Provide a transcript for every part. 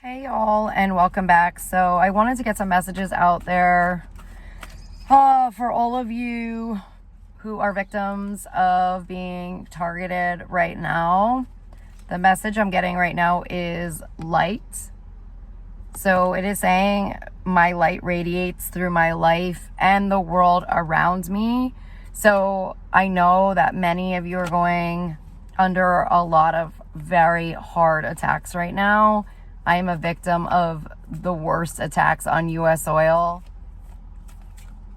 Hey y'all, and welcome back. So I wanted to get some messages out there for all of you who are victims of being targeted right now. The message I'm getting right now is light. So it is saying my light radiates through my life and the world around me. So I know that many of you are going under a lot of very hard attacks right now. I am a victim of the worst attacks on U.S. soil.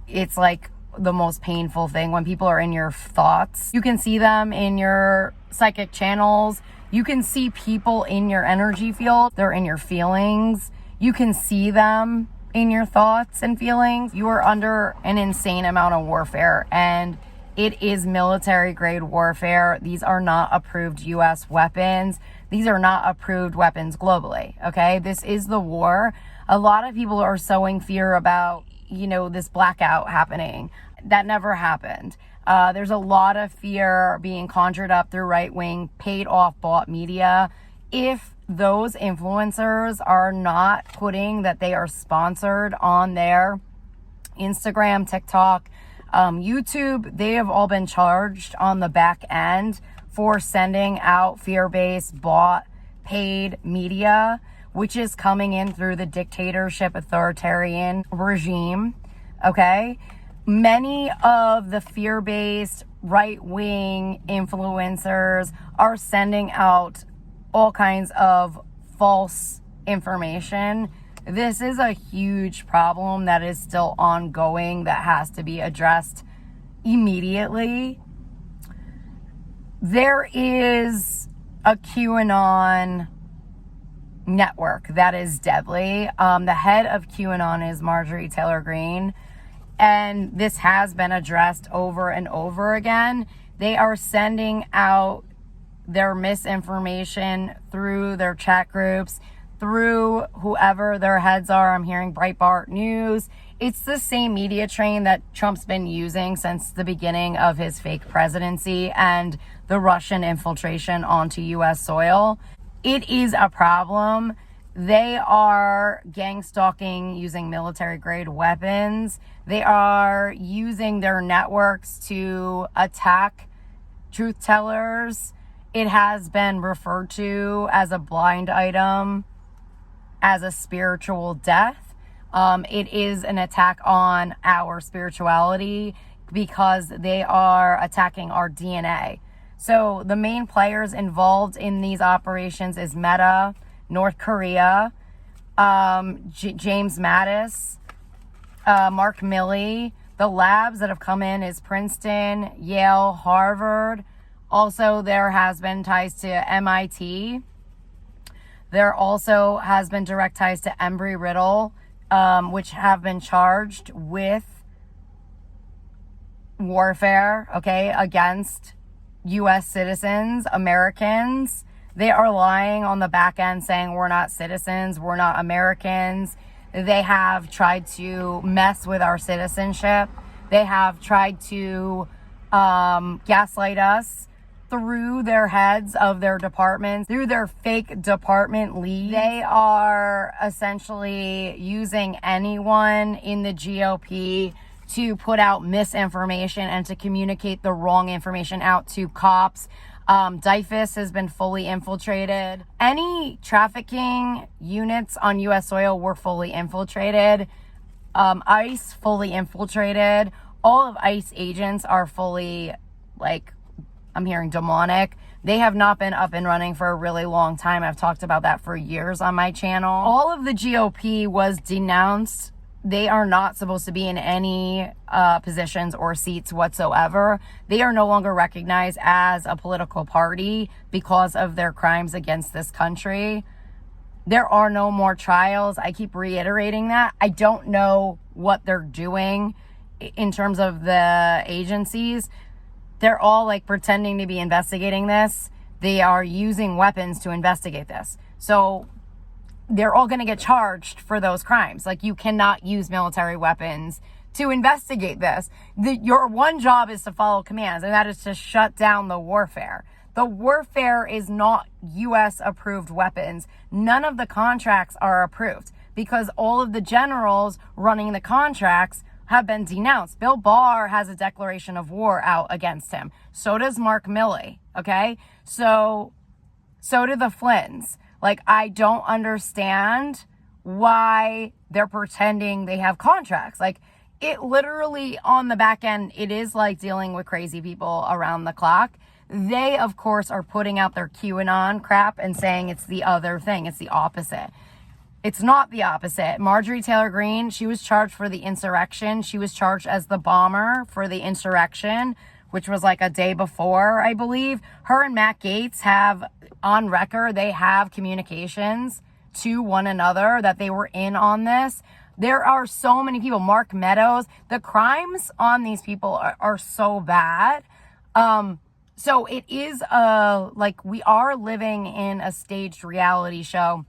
It's like the most painful thing when people are in your thoughts. You can see them in your psychic channels. You can see people in your energy field. They're in your feelings. You can see them in your thoughts and feelings. You are under an insane amount of warfare, and it is military grade warfare. These are not approved U.S. weapons. These are not approved weapons globally, okay? This is the war. A lot of people are sowing fear about, this blackout happening. That never happened. There's a lot of fear being conjured up through right-wing, paid-off, bought media. If those influencers are not putting that they are sponsored on their Instagram, TikTok, YouTube, they have all been charged on the back end for sending out fear-based, bought, paid media, which is coming in through the dictatorship authoritarian regime, okay? Many of the fear-based right-wing influencers are sending out all kinds of false information. This is a huge problem that is still ongoing that has to be addressed immediately. There is a QAnon network that is deadly. The head of QAnon is Marjorie Greene, and this has been addressed over and over again. They are sending out their misinformation through their chat groups, through whoever their heads are. I'm hearing Breitbart News. It's the same media train that Trump's been using since the beginning of his fake presidency and the Russian infiltration onto U.S. soil. It is a problem. They are gang stalking using military grade weapons. They are using their networks to attack truth tellers. It has been referred to as a blind item, as a spiritual death. It is an attack on our spirituality because they are attacking our DNA. So the main players involved in these operations is Meta, North Korea, James Mattis, Mark Milley. The labs that have come in is Princeton, Yale, Harvard. Also, there has been ties to MIT. There also has been direct ties to Embry-Riddle, which have been charged with warfare, against U.S. citizens, Americans. They are lying on the back end saying we're not citizens, we're not Americans. They have tried to mess with our citizenship. They have tried to gaslight us through their heads of their departments, through their fake department leads. They are essentially using anyone in the GOP to put out misinformation and to communicate the wrong information out to cops. DIFUS has been fully infiltrated. Any trafficking units on U.S. soil were fully infiltrated. ICE fully infiltrated. All of ICE agents are fully, I'm hearing demonic. They have not been up and running for a really long time. I've talked about that for years on my channel. All of the GOP was denounced. They are not supposed to be in any positions or seats whatsoever. They are no longer recognized as a political party because of their crimes against this country. There are no more trials. I keep reiterating that. I don't know what they're doing in terms of the agencies. They're all pretending to be investigating this. They are using weapons to investigate this. So they're all going to get charged for those crimes. You cannot use military weapons to investigate this. Your one job is to follow commands, and that is to shut down the warfare. The warfare is not U.S. approved weapons. None of the contracts are approved because all of the generals running the contracts have been denounced. Bill Barr has a declaration of war out against him. So does Mark Milley. Okay. So do the Flynn's. Like, I don't understand why they're pretending they have contracts. Like, it literally on the back end, it is like dealing with crazy people around the clock. They, of course, are putting out their QAnon crap and saying it's the other thing. It's the opposite. It's not the opposite. Marjorie Taylor Greene, she was charged for the insurrection. She was charged as the bomber for the insurrection, which was like a day before, I believe. Her and Matt Gaetz have, on record, they have communications to one another that they were in on this. There are so many people. Mark Meadows. The crimes on these people are so bad. So it is like we are living in a staged reality show,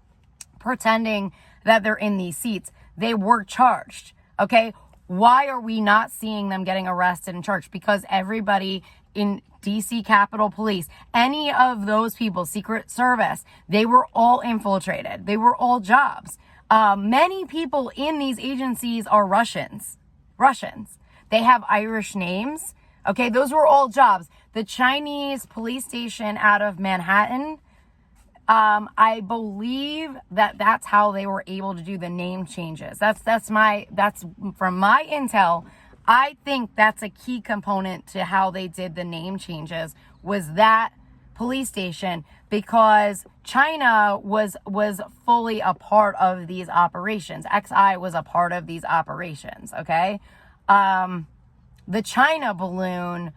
pretending that they're in these seats. They were charged. Okay. Why are we not seeing them getting arrested and charged? Because everybody in DC Capitol Police, any of those people, Secret Service, they were all infiltrated. They were all jobs. Many people in these agencies are Russians. They have Irish names. Okay, those were all jobs. The Chinese police station out of Manhattan, I believe that's how they were able to do the name changes. That's from my intel. I think that's a key component to how they did the name changes was that police station, because China was fully a part of these operations. XI was a part of these operations. Okay. The China balloon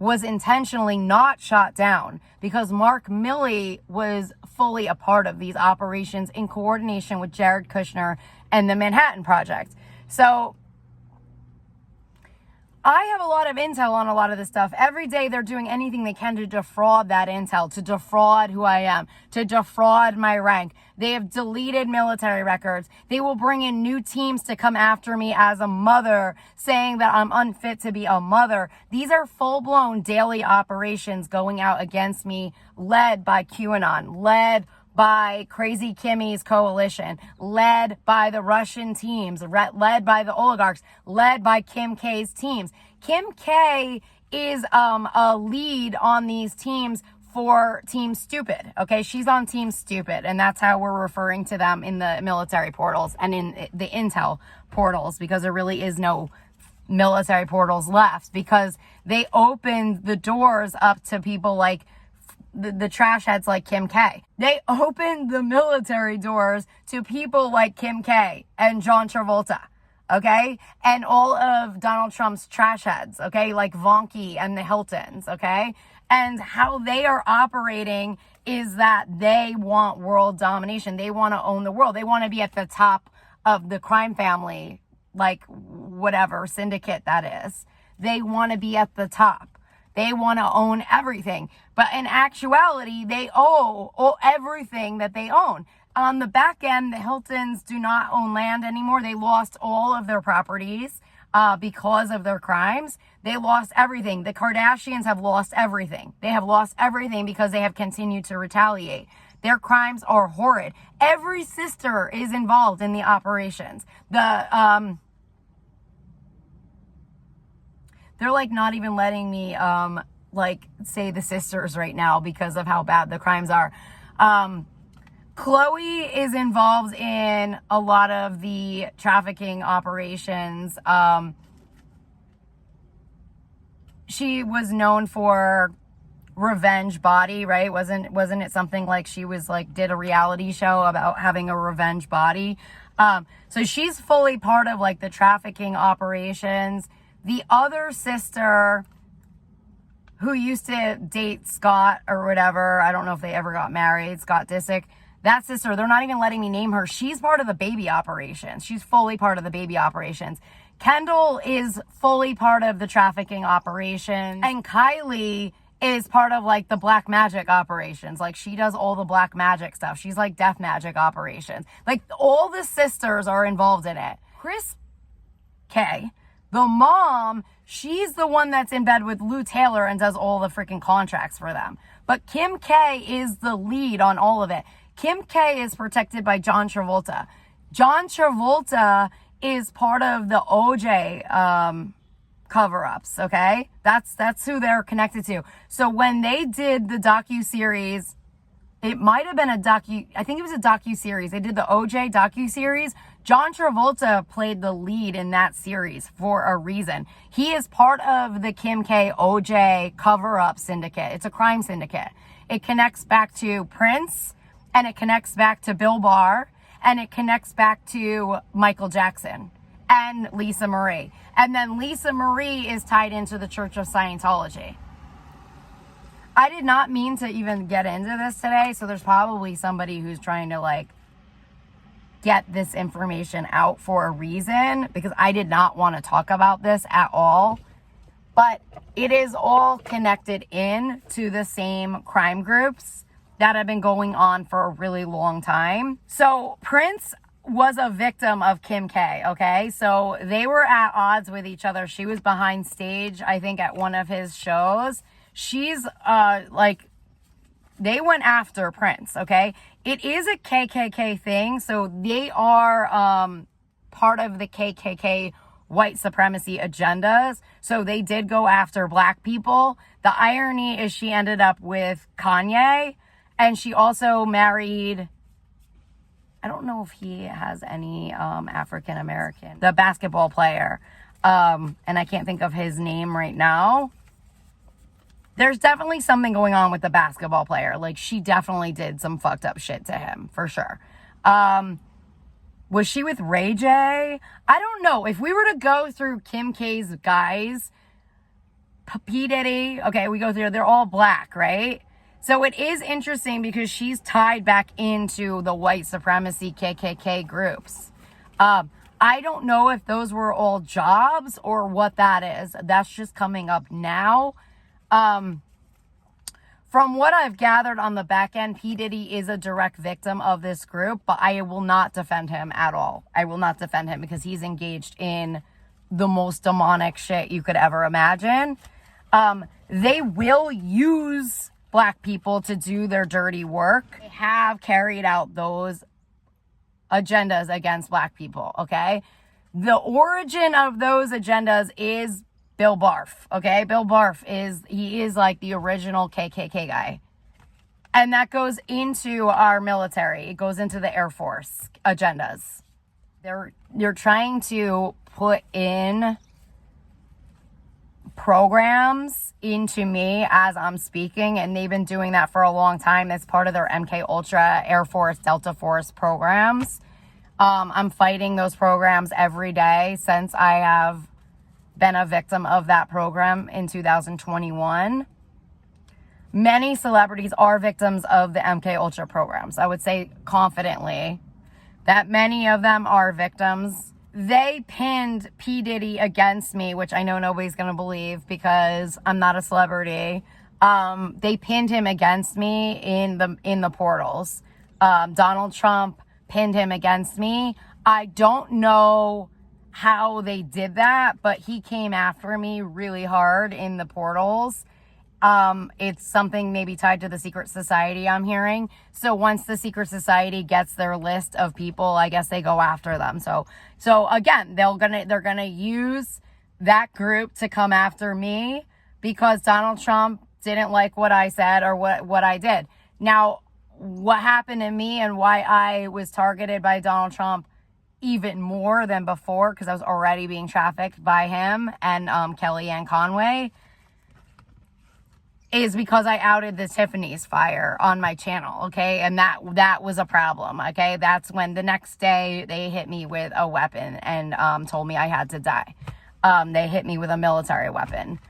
was intentionally not shot down because Mark Milley was fully a part of these operations in coordination with Jared Kushner and the Manhattan Project. So I have a lot of intel on a lot of this stuff. Every day they're doing anything they can to defraud that intel, to defraud who I am, to defraud my rank. They have deleted military records. They will bring in new teams to come after me as a mother, saying that I'm unfit to be a mother. These are full-blown daily operations going out against me, led by QAnon, led by Crazy Kimmy's coalition, led by the Russian teams, led by the oligarchs, led by Kim K's teams. Kim K is a lead on these teams for Team Stupid. Okay, she's on Team Stupid, and that's how we're referring to them in the military portals and in the intel portals, because there really is no military portals left, because they opened the doors up to people like the trash heads like Kim K. They opened the military doors to people like Kim K and John Travolta, okay? And all of Donald Trump's trash heads, okay? Like Vonky and the Hiltons, okay? And how they are operating is that they want world domination. They want to own the world. They want to be at the top of the crime family, like whatever syndicate that is. They want to be at the top. They want to own everything. But in actuality, they owe everything that they own. On the back end, the Hiltons do not own land anymore. They lost all of their properties because of their crimes. They lost everything. The Kardashians have lost everything. They have lost everything because they have continued to retaliate. Their crimes are horrid. Every sister is involved in the operations. They're like not even letting me like say the sisters right now because of how bad the crimes are. Chloe is involved in a lot of the trafficking operations. She was known for revenge body, right? Wasn't it something like she was like did a reality show about having a revenge body? So she's fully part of like the trafficking operations. The other sister who used to date Scott or whatever, I don't know if they ever got married, Scott Disick, that sister, they're not even letting me name her. She's part of the baby operations. She's fully part of the baby operations. Kendall is fully part of the trafficking operations. And Kylie is part of like the black magic operations. Like she does all the black magic stuff. She's like death magic operations. Like all the sisters are involved in it. Chris K, the mom, She's the one that's in bed with Lou Taylor and does all the freaking contracts for them. But Kim K is the lead on all of it. Kim K is protected by John Travolta. John Travolta is part of the OJ cover-ups, okay? That's who they're connected to. So when they did the docu-series, it might have been I think it was a docu-series. They did the OJ docu-series. John Travolta played the lead in that series for a reason. He is part of the Kim K OJ cover-up syndicate. It's a crime syndicate. It connects back to Prince, and it connects back to Bill Barr, and it connects back to Michael Jackson and Lisa Marie. And then Lisa Marie is tied into the Church of Scientology. I did not mean to even get into this today, so there's probably somebody who's trying to like get this information out for a reason, because I did not want to talk about this at all. But it is all connected in to the same crime groups that have been going on for a really long time. So Prince was a victim of Kim K, okay? So they were at odds with each other. She was behind stage, I think, at one of his shows. She's they went after Prince, okay? It is a KKK thing, so they are part of the KKK white supremacy agendas. So they did go after black people. The irony is she ended up with Kanye, and she also married, I don't know if he has any African American, the basketball player, and I can't think of his name right now. There's definitely something going on with the basketball player. Like, she definitely did some fucked up shit to him, for sure. Was she with Ray J? I don't know. If we were to go through Kim K's guys, P. Diddy, okay, we go through, they're all black, right? So it is interesting because she's tied back into the white supremacy KKK groups. I don't know if those were all jobs or what that is. That's just coming up now. From what I've gathered on the back end, P. Diddy is a direct victim of this group, but I will not defend him at all. I will not defend him because he's engaged in the most demonic shit you could ever imagine. They will use black people to do their dirty work. They have carried out those agendas against black people, okay? The origin of those agendas is Bill Barf, okay? Bill Barf is like the original KKK guy. And that goes into our military. It goes into the Air Force agendas. They're trying to put in programs into me as I'm speaking, and they've been doing that for a long time. It's part of their MK Ultra Air Force Delta Force programs. I'm fighting those programs every day since I have been a victim of that program in 2021. Many celebrities are victims of the MK Ultra programs. I would say confidently that many of them are victims. They pinned P. Diddy against me, which I know nobody's going to believe because I'm not a celebrity. They pinned him against me in the portals. Donald Trump pinned him against me. I don't know how they did that, but he came after me really hard in the portals. It's something maybe tied to the secret society, I'm hearing. So once the secret society gets their list of people, I guess they go after them. So again, they're gonna use that group to come after me because Donald Trump didn't like what I said or what I did. Now, what happened to me and why I was targeted by Donald Trump even more than before, because I was already being trafficked by him and Kellyanne Conway, is because I outed the Tiffany's fire on my channel, okay? And that was a problem, okay? That's when the next day they hit me with a weapon and told me I had to die. They hit me with a military weapon.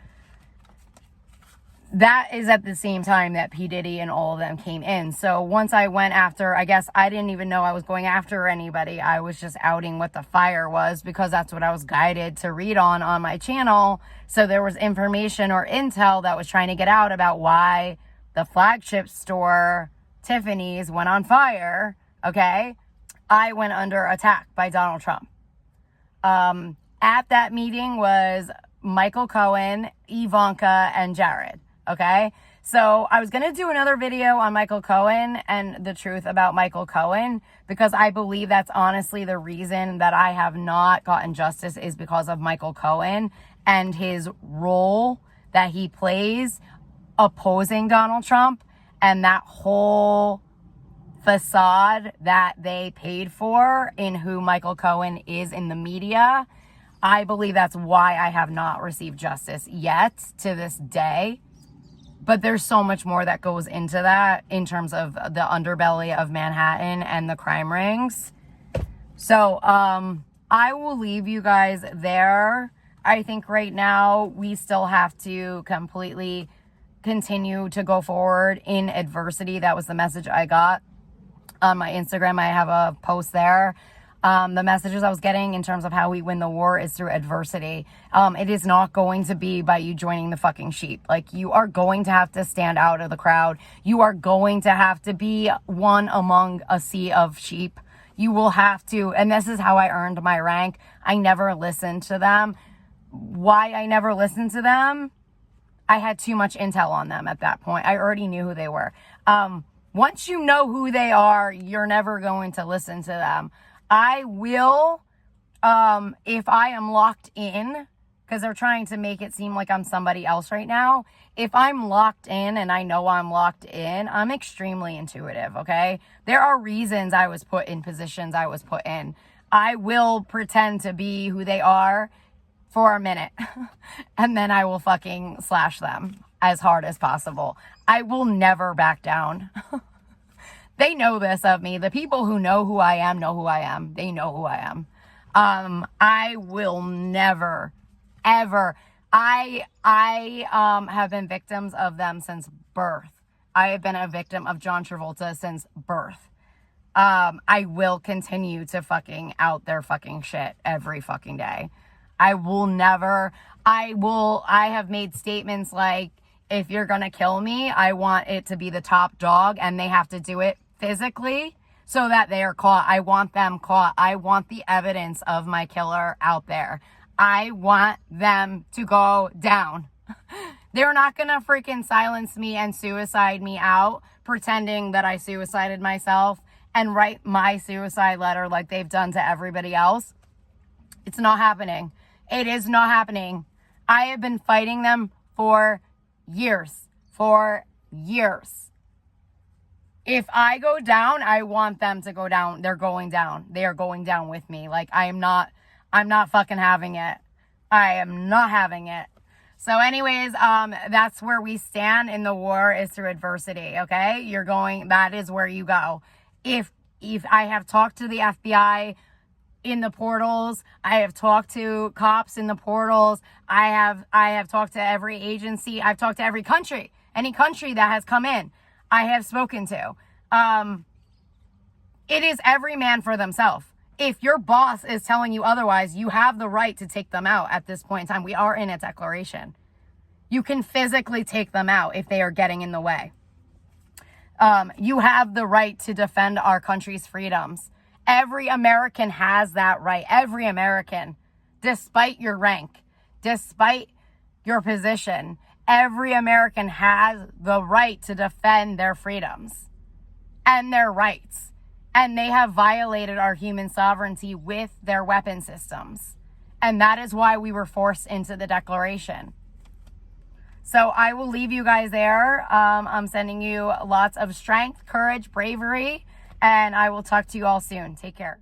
That is at the same time that P. Diddy and all of them came in. So once I went after, I guess I didn't even know I was going after anybody. I was just outing what the fire was because that's what I was guided to read on my channel. So there was information or intel that was trying to get out about why the flagship store, Tiffany's, went on fire, okay? I went under attack by Donald Trump. At that meeting was Michael Cohen, Ivanka, and Jared. Okay? So I was going to do another video on Michael Cohen and the truth about Michael Cohen, because I believe that's honestly the reason that I have not gotten justice is because of Michael Cohen and his role that he plays opposing Donald Trump, and that whole facade that they paid for in who Michael Cohen is in the media. I believe that's why I have not received justice yet to this day. But there's so much more that goes into that in terms of the underbelly of Manhattan and the crime rings. So I will leave you guys there. I think right now we still have to completely continue to go forward in adversity. That was the message I got on my Instagram. I have a post there. The messages I was getting in terms of how we win the war is through adversity. It is not going to be by you joining the fucking sheep. Like, you are going to have to stand out of the crowd. You are going to have to be one among a sea of sheep. You will have to, and this is how I earned my rank. I never listened to them. Why I never listened to them? I had too much intel on them at that point. I already knew who they were. Once you know who they are, you're never going to listen to them. I will, if I am locked in, because they're trying to make it seem like I'm somebody else right now. If I'm locked in and I know I'm locked in, I'm extremely intuitive, okay? There are reasons I was put in positions I was put in. I will pretend to be who they are for a minute, and then I will fucking slash them as hard as possible. I will never back down. They know this of me. The people who know who I am know who I am. They know who I am. I will never, ever. I have been victims of them since birth. I have been a victim of John Travolta since birth. I will continue to fucking out their fucking shit every fucking day. I will never. I have made statements like, if you're gonna kill me, I want it to be the top dog, and they have to do it physically so that they are caught. I want them caught. I want the evidence of my killer out there. I want them to go down. They're not gonna freaking silence me and suicide me out, pretending that I suicided myself and write my suicide letter like they've done to everybody else. It's not happening. It is not happening. I have been fighting them for years. For years. If I go down, I want them to go down. They're going down. They are going down with me. Like, I'm not fucking having it. I am not having it. So anyways, that's where we stand in the war, is through adversity. Okay. That is where you go. If I have talked to the FBI in the portals, I have talked to cops in the portals. I have talked to every agency. I've talked to every country, any country that has come in. I have spoken to. It is every man for themselves. If your boss is telling you otherwise, you have the right to take them out at this point in time. We are in a declaration. You can physically take them out if they are getting in the way. You have the right to defend our country's freedoms. Every American has that right. Every American, despite your rank, despite your position, every American has the right to defend their freedoms and their rights. And they have violated our human sovereignty with their weapon systems. And that is why we were forced into the declaration. So I will leave you guys there. I'm sending you lots of strength, courage, bravery, and I will talk to you all soon. Take care.